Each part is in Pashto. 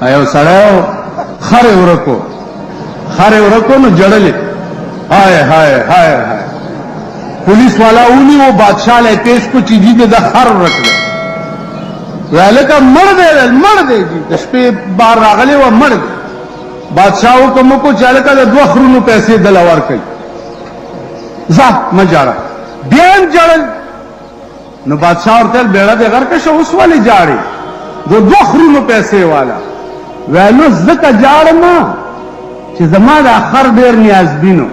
ایو سړیو خرې ورکو نو جړلې هاي هاي هاي هاي پولیس والا ونیو بادشاہ له پیش کو چې دې د خر ورکړه ولکه مړ دی د شپې بار راغلی و مړ دی بادشاہ حکم کو چې لکه د 2 خرونو پیسې دلور کوي ځه مجاړه بیا جړل نو بادشاہ ورته بیړه د غر کې شو اوس والی جاړي د 2 خرونو پیسې والا ویلو زکه جاړم چې زما د اخر ډیر نیازبینو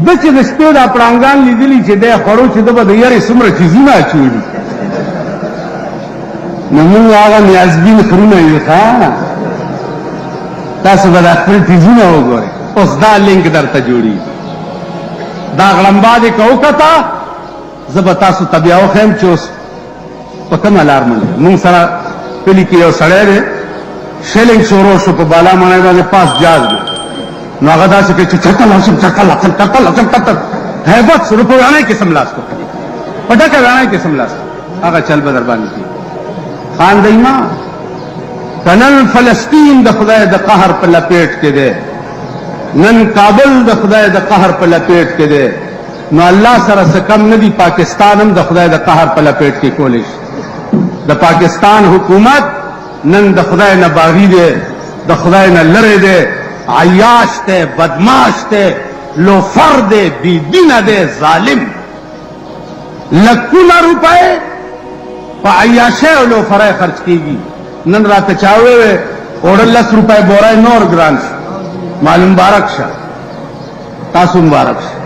د چې د شپې د پړانګان لیدلی چې د خورو چې د بده یاري څومره چیزونه اچولي نو موږ هغه نیازبین خرونه یو ښه تاسو به د خپل چیزونه وګورئ اوس دا لینک درته جوړي دا غړمبا دې کو کتا زه به تاسو ته بیا وښیم چې اوس په کومه لار باندې موږ سره کلي کې یو سړی دی شیلنګ شروع شو په بالا معنی باندې پاس جاز دی نو هغه داسې کوي چې چټل هیبت سره په غاڼه قسم لاس کو پټکه غاڼه قسم لاس هغه چل بدر باندې کی خان دیما کنن فلسطین د خدای د قهر په لپیټ کې دی نن کابل د خدای د قهر په لپیټ کې دی نو الله سره سکم ندی پاکستان هم د خدای د قهر په لپیټ کې کولی د پاکستان حکومت نن د خدای نه باغی دی د خدای نه لری دی عیاش تے بدماش تے لوفر دے بی دین دے ظالم لکھونا روپے پا عیاشے و لوفرے خرچ کی گی نن رات چاوے وے اوڑل 10 روپے بورائے نور گران شا معلوم بارک شا تاسو مبارک شا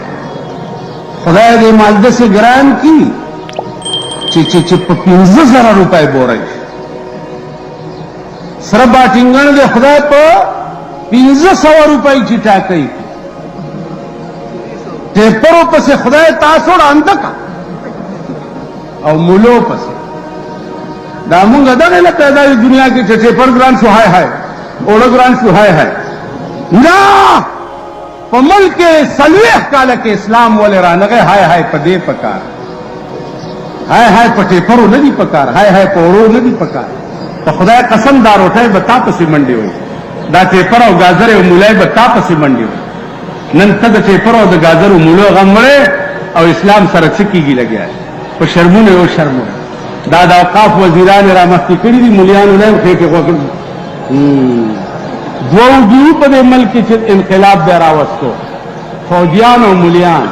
خدای دے مالدے سے گران کی چی پا 15,000 روپے بورائے سر باٹنگن دے خدای پا 1500 روپۍ چې ټاکي ټیپرو پسې خدای تاسو وړاندې کا او مولو پسې دا مونږ دغه نه پیدا دی دنیا کې چې ټیپر ګران شو هاي هاي اوړه ګران شو هاي هاي نه په ملک سلويخ کاله کې اسلام ولې رانغه هاي هاي په دې پکار هاي هاي په ټیپرو نه دی پکار هاي هاي په اوړو نه دی پکار په خدای قسم دا روټه به تاسو منډي وي دا ټیپر او گازر او مولای به تا پسې منډي نن ته د ټیپر او د گازر او مولو غمړې او اسلام سره څکیږي لګیا په شرمونه او شرمونه دا د اوقاف وزیران را مخکې کړي دي مولیانو نه خېټه وکړ دوه دیو په ملک کې انقلاب به راوستو فوجیان او مولیان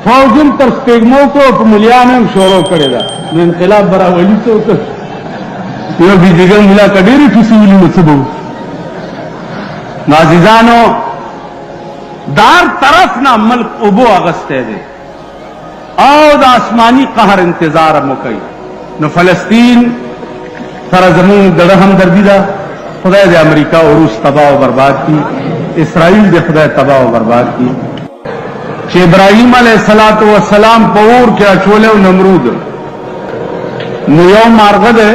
فوجن تر سپېګمو کو په مولیانو هم شروع کړی دا انقلاب براولي څوک یو بيځګر مولا کډيري فسولي مصبو نازیزانو دار طرف نہ ملک ابو اغستے دے او دا آسمانی قہر انتظار مکئی نو فلسطین سر زمین دڑ ہمدردی دا خدای دے امریکہ اور روس تباہ و برباد کی اسرائیل دے خدای تباہ و برباد کی کہ ابراہیم علیہ السلام پور کیا چولے و نمرود نو یوم مارغد ہے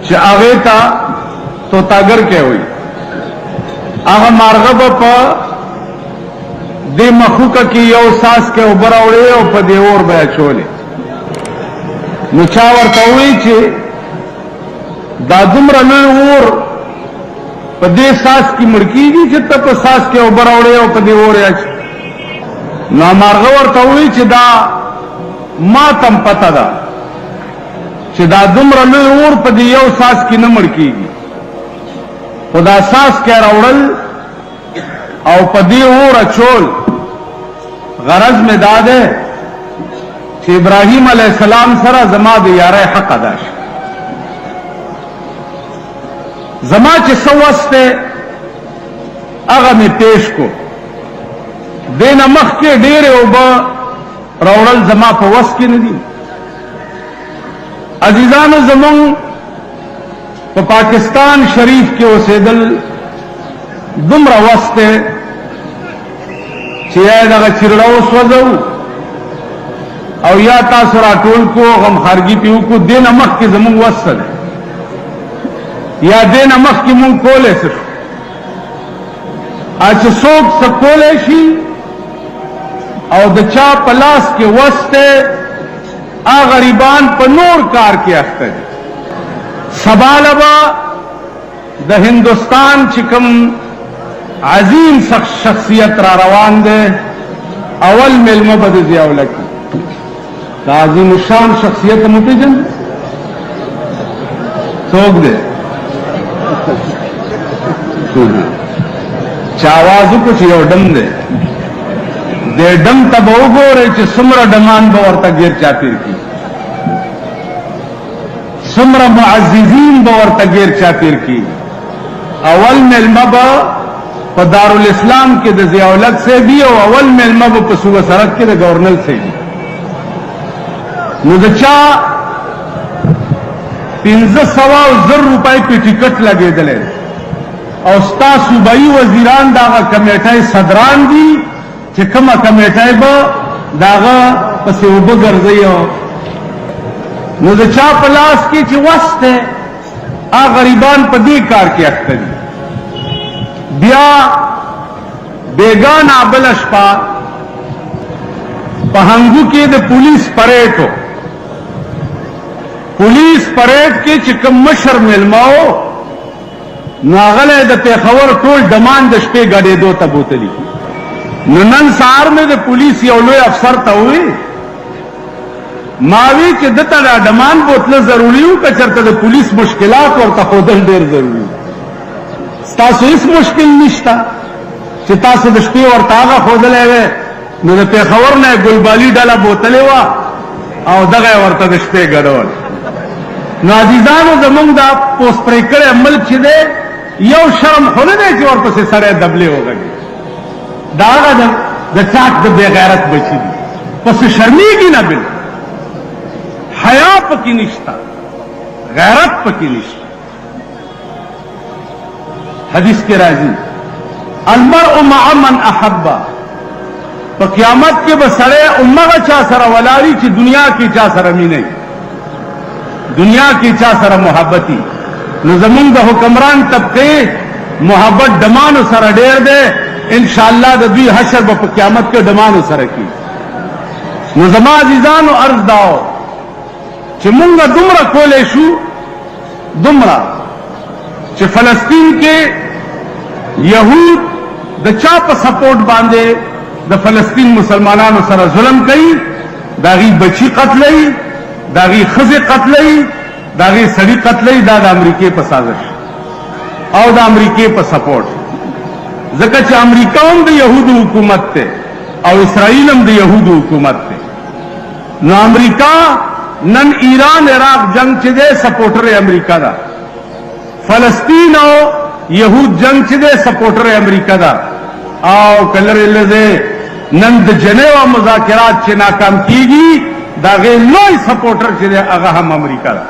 کہ آغیتا تو تاگر کے ہوئی هغه مارغب په دې مخوکه کې یو ساس کې اوبر اوړې او په دې اور بیا چولې نو چا ورته وی چې دا دومره لوی اور په دې ساس کې مړ کېږي چې ته په ساس کې اوبر اوړې او په دې اور اچ نو مارغه ورته وی چې دا ما تم پته ده چې دا دومره لوی اور په دې یو ساس کې نه مړ کېږي خدا ساس کې راوړل او پدی اور اچول غرض میں داده چې ابراہیم علیہ السلام سره زما د یاره حق ادا شي زما چې سوسته هغه می پیش کو دین مخ کې ډېر او با راوړل زما په وس کې نه دي عزیزانو زمون په پاکستان شریف کې اوسېدل دومره وسته چې دغه چیرړو سوځو او یا تاسو راټول کو غم خارګي پیو کو دینه مخ کې زمون وسل یا دینه مخ کې مون کولې سر اچ څوک سکولې شي او د چا پلاس کې وسته غریبان په نور کار کې اخته سبالبا د هندوستان چې کوم عظیم شخصیت را روان دی اول ملمه به د ضیاءالله کی دا عظیم الشان شخصیت مو پیژنئ څوک دی چې آواز وکړو چې یو ډم دی دې ډم ته به وګورئ چې څومره ډمان به ورته ګیر چاپیر کی څومره معززین به ورته ګیر چاپیر کی اول ملمه به په دارالاسلام کې د ضیاءالله صاحب او اول ملمه به په صوبه سرحد کې د گورنر صاحب نو د چا 1500 روپۍ په ټیکټ لګېدلې او ستا صوبایي وزیران داغه کمیټای صدران دي چې کومه کمیټای به داغه پسې اوبه ګرځي نو د چا په لاس کې چې وسته هغه غریبان په دې کار کې اخته دي بیا بیگانه بل شپه په هنګو کې د پولیس پریډ و پولیس پریډ کې چې کوم مشر ملماو ناغله د پیښور ټول ډمان د شپې غړېدو ته بوتلی نو نن سهار مې د پولیس یو لوی افسر ته وی ماوی چې دته د ډمان بوتله ضروري و که چېرته د پولیس مشکلات ورته ښودل ډېر ضروري ستاسو هېڅ مشکل نشته چې تاسو د شپې ورته هغه ښودلی وی نو د پیښور نه یې ګلبالي ډله بوتلې وه او دغه یې ورته د شپې ګډول نو عزیزانو زمونږ دا پوست پرې کړی ملک چې دی یو شرم خو نه دی چې ورپسې سړی دبلې وغږي دا هغه د چاک د بې غیرت بچي دي پسې شرمېږي نه بل حیا پکې نشته غیرت پکې نشته حدیث کې راځي المرء مع من احبه په قیامت کې به سړی امغه چا سره ولاړي چې دنیا کې چا سره مینه دنیا کې چا سره محبتي نو زمونږ د حکمران طبقه محبت ډمانو سره ډېر دی ان شاء الله د دوی حشر به په قیامت کې ډمانو سره کی نو زما عزیزانو عرض داو چې مونږ دومره کولې شو دومره چې فلسطین کې یهود د چا په سپورټ باندې د فلسطین مسلمانانو سره ظلم کوي داغي بچی قتلوي داغي خزه قتلوي داغي سړی قتلوي دا د امریکای په سازش او د امریکای په سپورټ ځکه چې امریکا هم د يهودو حکومت ته او اسرائیل هم د يهودو حکومت ته نو امریکا نن ایران عراق جنگ چې ده سپورټر امریکا دا فلسطین او يهود جنگ چې ده سپورټر امریکا دا او کلر لزه نن د جنیوا مذاکرات چې ناکام کیږي دا غیر لوی سپورټر چې ده هغه هم امریکا دا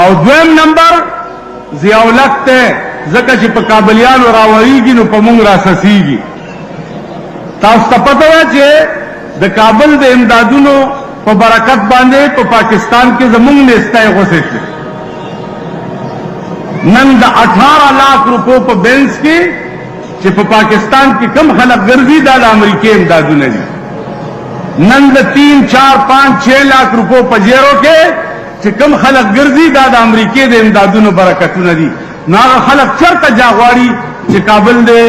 او دویم نمبر ضیاءالله ته ځکه چې په کابلیانو راوړیږي نو په مونږ راسسیږي تاسو ته پته ده چې د کابل د امدادونو په برکت باندې په پاکستان کې زمونږ نستای غوسه شي نن د 18 लाख روپو په بینس کې چې په پاکستان کې کم خلک ګرځي دا د امریکای امدادونه دي نن د 3 4 5 6 लाख روپو په جیرو کې چې کم خلک ګرځي دا د امریکای د امدادونو برکتونه دي نو هغه خلک چرته جاغواړي چې کابل دې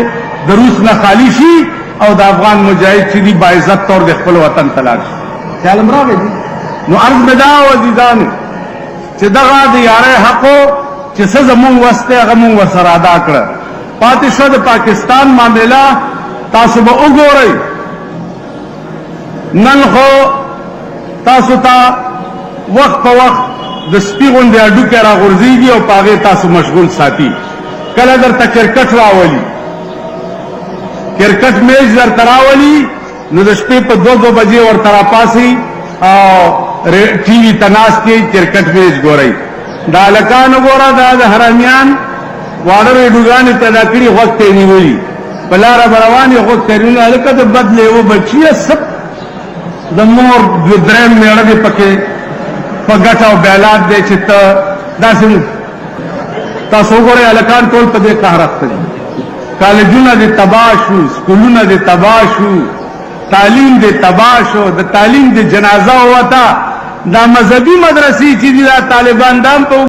د روس نه خالی شي او د افغان مجاهد چې دی باعزت طور د خپل وطن تلاش خیال امراغه دي نو عرض بدا او عزیزان چې دغه د یاره حقو چې څه زمون واسطه هغه مون وسره ادا کړ پاتې شو د پاکستان معاملې تاسو به وګورئ نن خو تاسو ته وخت په وخت د سپیغون دی اډو کې راغورځيږي او پاغه تاسو مشغول ساتي کله درته کرکټ راولي کرکټ میچ درته راولي نو د شپې په 2 بجې ورته راپاسي او ټي وي تناس کې کرکټ میچ ګورئ دا لکان ګورا دا د حرامیان واړه وډوګان پیدا کړی وخت یې نیولي بلاره رواني وخت یې نه لکه د بدلې و بچي سب د مور د درم میړه دې پکې په ګټه او بیلات دې چې داسې تاسو ګورئ الکان ټول په دې قهر اخته کالجونه دې تباہ شو سکولونه دې تباہ شو تعلیم دې تباہ شو د تعلیم دې جنازه وتا دا مذهبي مدرسې چې دي طالبان دام په